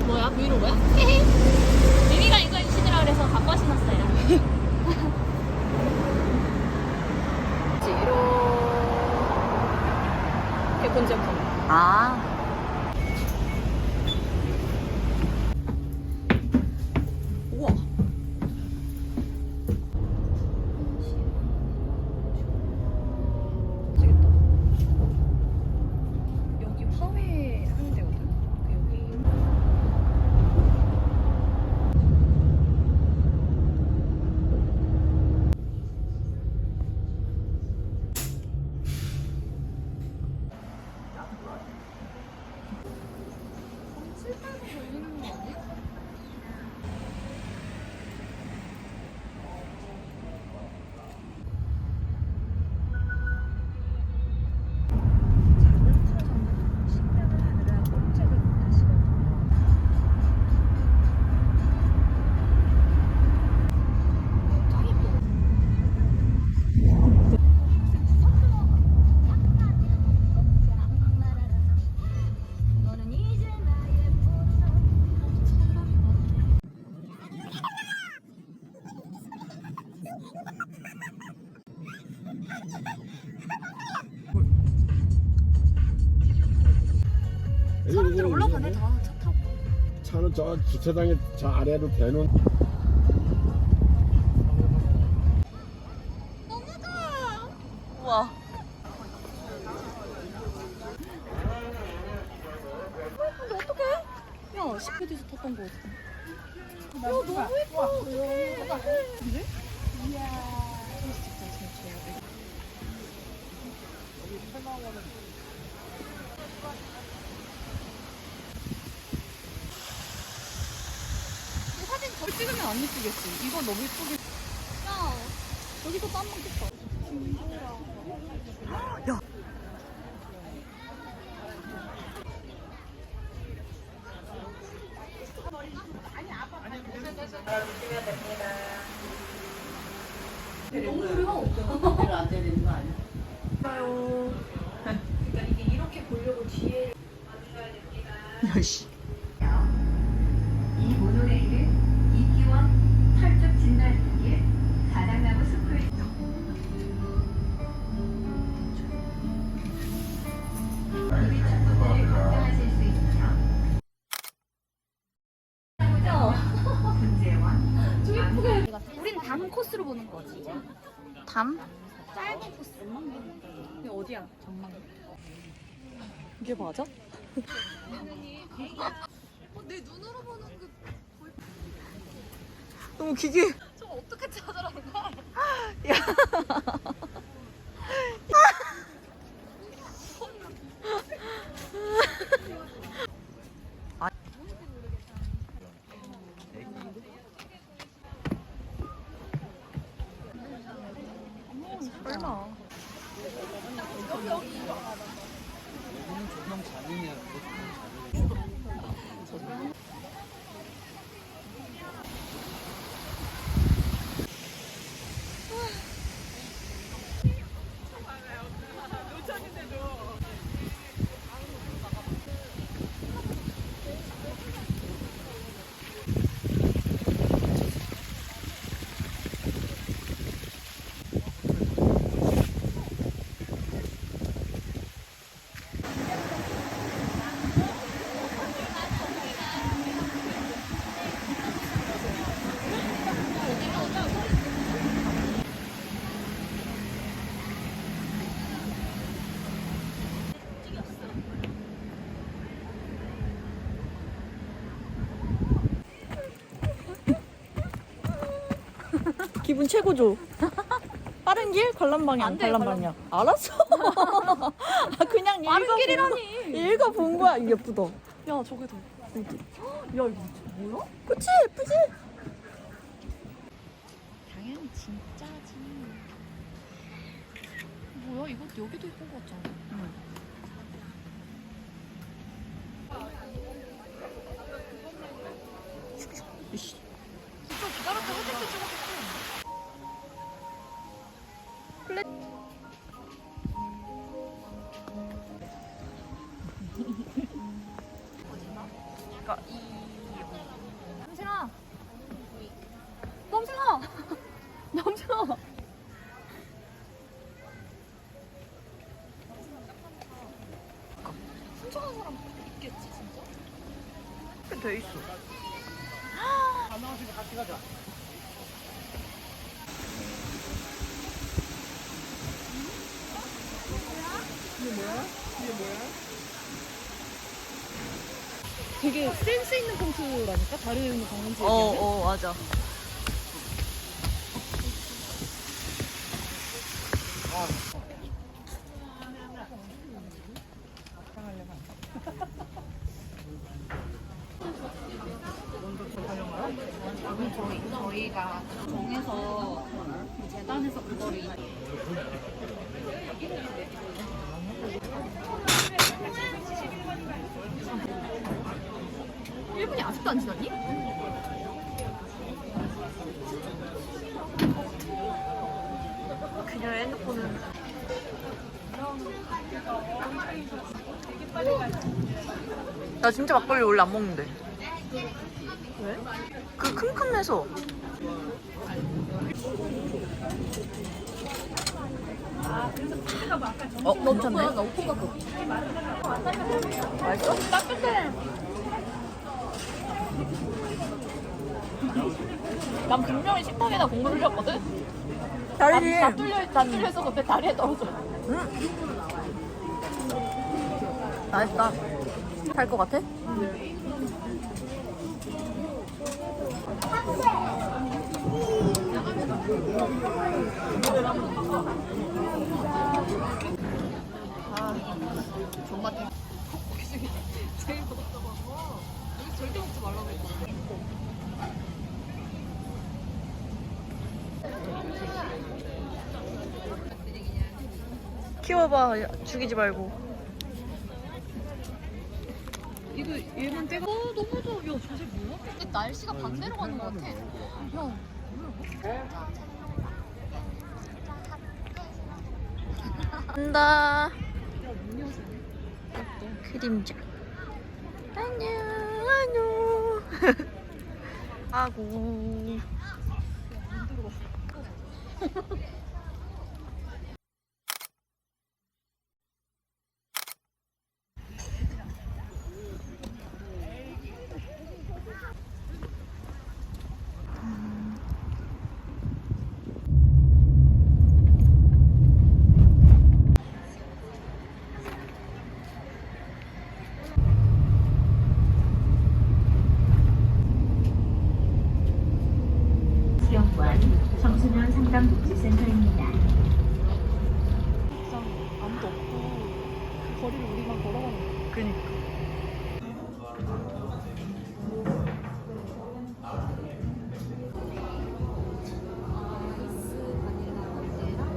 뭐야? 브이로그야? 미미가 이거 신으라 그래서 바꿔 신었어요. 이렇게 본 제품. 아. 우와. 되겠다. 여기 화훼 하는 데거든. 여기. 사람들 올라가네 다 차 타고. 차는 저 주차장에 저 아래로 대놓은. 우와. 근데 어떡해? 야, 시크디스 탔던 거 같아. 야, 너무 예뻐. 근데? 이야. 진짜 진짜. 이 사진 더 찍으면 안 예쁘겠지? 이거 너무 예쁘게. 야, 여기서 땀 먹겠다. 야. 그러니까 이게 이렇게 보려고 뒤에. 야씨. 이 모노레일은 이기원 철쭉 진달기에 사장나무 숲을 비비축구들을 감상하실 수 있으며 분재원 좀 예쁘게. 우린 다음 코스로 보는 거지. 담? 짧은 코스. 이게 어디야? 전망. 이게 맞아? 내 눈으로 보는 그 너무 기괴. 저거 어떻게 찾으라는 거야? 설마. 기분 최고죠. 빠른 길 관람 방향. 안 돼, 관람 방향. 알았어. 아, 그냥 빠른 길이라니. 읽어본 거야. 예쁘다. 야, 저기도. 어디? 야, 이거 뭐야? 그치 예쁘지? 당연히 진짜지. 뭐야? 이거 여기도 예쁜 거 같잖아. 이씨. 좀 기다렸다 사진 찍었겠어. 그러니까 남신아! 남신아! 남신아! 훔쳐간 사람 있겠지 진짜? 이렇게 돼 있어. 되게 센스 있는 폰트라니까? 다른 관광지에 어, 비하면? 어, 맞아. 저희가 정해서 재단에서 그거를 일분이 아직도 안 지났니? 그냥 핸드폰은. 나 진짜 막걸리 원래 안 먹는데. 왜? 그 큼큼해서. 괜찮네. 나 오픈 갖고. 맛있어? 따뜻해. 난 분명히 식탁에다 국물을 흘렸거든? 다리. 다 뚫려있어. 그때 다리에 떨어져. 맛있다. 살 것 같아? 존맛해. 제일 먹었다고 하고. 여기 절대 먹지 말라고 했거든. 키워봐. 죽이지 말고. 이거 얘만 떼고 너무 더워. 야 저새 뭐야? 근데 날씨가 반대로 가는 것 같아. 야 간다. 그림자. 안녕, 안녕. 아구. 수영관 청소년 상담복지센터입니다. 아무도 없고 그 거리를 우리만 걸어가는 거야. 그니까.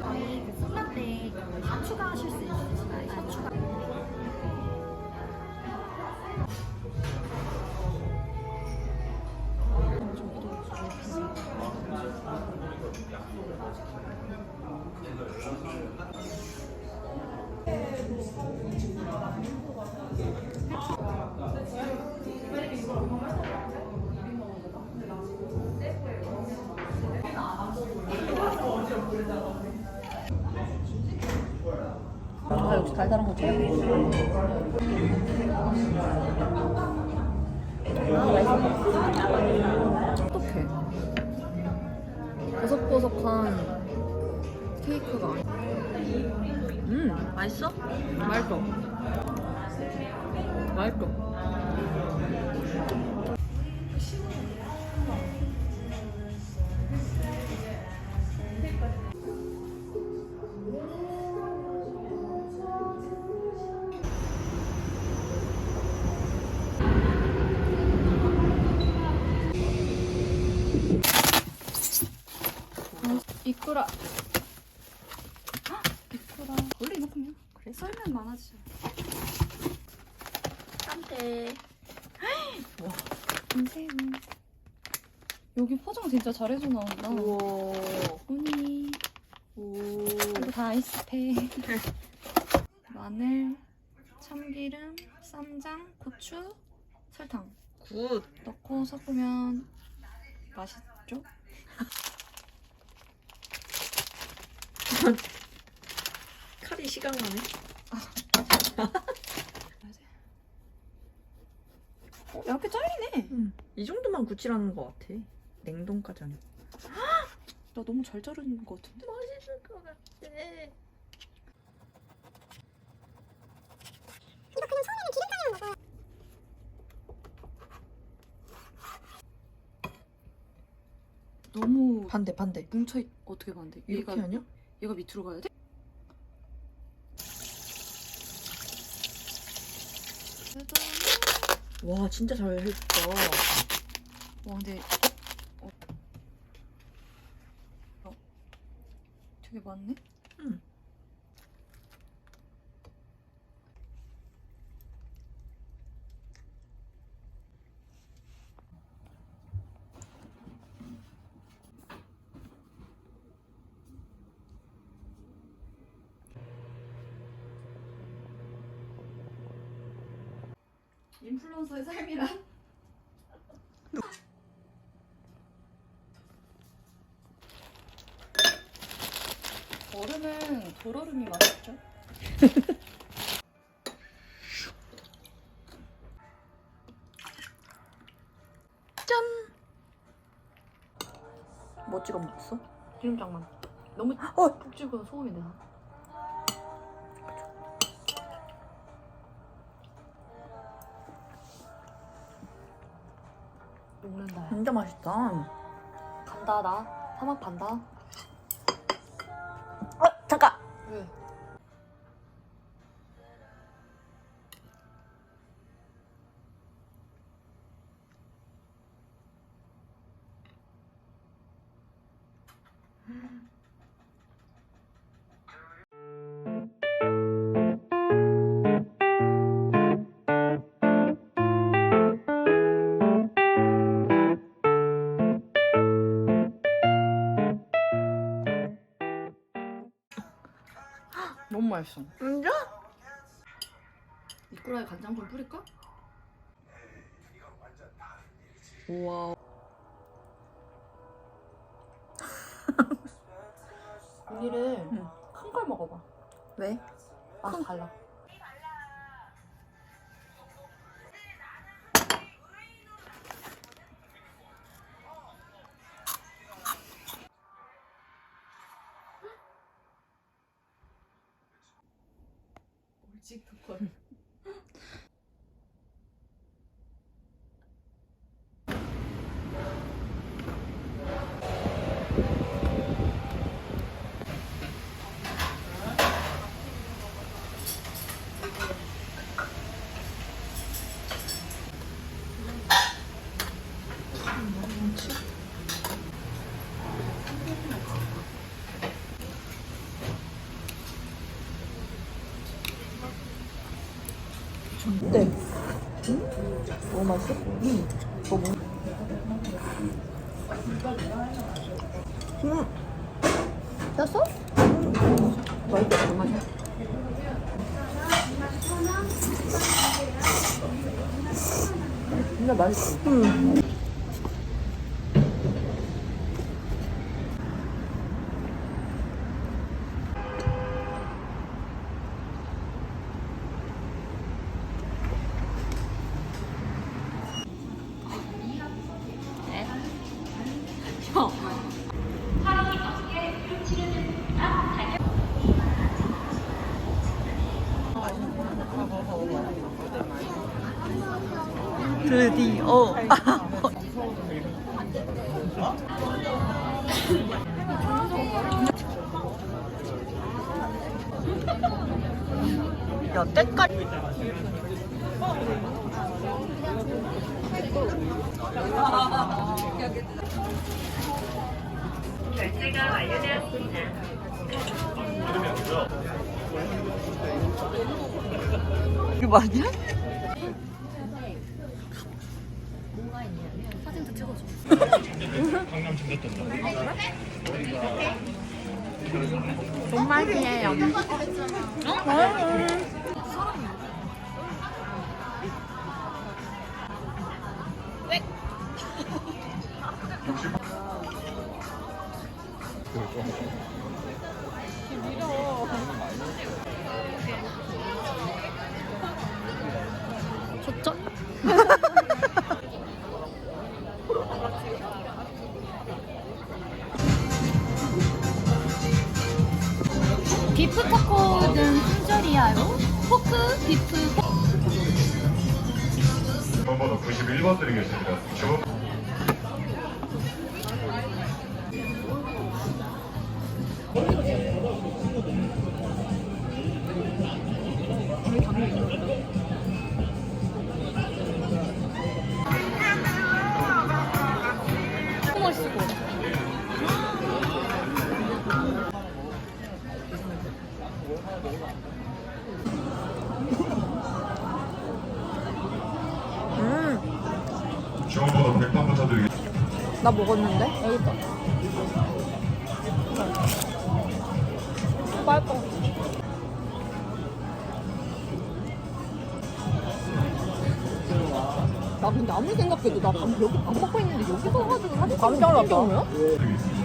저희 그 쏠라떼 다 추가하실 수 있으신가요? 다 추가. 아 역시 달달한 거 좋아. 어떡해. 버석버석한 케이크가 아니야. 맛있어? 맛있어. 맛있어. 이꾸라. 이꾸라. 원래 이만큼이야. 그래 썰면 많아지죠. 깜대. 김새우. 여기 포장 진짜 잘해서 나온다. 우와. 우니. 오. 이거 다 아이스팩. 마늘, 참기름, 쌈장, 고추, 설탕. 굿. 넣고 섞으면 맛있죠? 칼이 시각나네. 이렇게 잘리네. 이 정도만 굳히라는 것 같아. 냉동까지 아니고. 나 너무 잘 자르는 것 같은데? 맛있을 것 같아. 너무 반대. 뭉쳐 어떻게 반대? 이렇게 아니야? 얘가 밑으로 가야 돼? 와 진짜 잘 했다. 와 근데 되게 많네? 응. 인플루언서의 삶이란? 얼음은 돌얼음이 맛있죠? 짠. 뭐 찍어 먹었어? 기름장만. 너무 어. 푹 찍어서 소금이 나. 녹는다. 진짜 맛있다. 간다 나. 사막 간다. 잠깐. 왜? 너무 맛있어. 진짜? 미꾸라지 간장 좀 뿌릴까? 우와. 언니를 응. 큰 걸 먹어봐. 왜? 맛 달라. 찍을 네. 너무 맛있어? 너무. 떴어? 맛있다. 너무 맛있어. 진짜 맛있어. 드디어. 여태까지. 결제가 완료되었습니다. 이게 맞냐? 사진도 찍어줘. 정말이에요. 비프 타코는 품절이야요? 포크, 비프, 번호 91번 드리겠습니다. 주문 너무 맛있고. 주문 번호 100번부터 드리겠습니다. 나 먹었는데? 여기 있다. 빨까. 나 근데 아무리 생각해도 나 여기 밥 먹고 있는데 여기서 가지고 사진 깜짝 놀랐다. 거야? 드리겠습니다.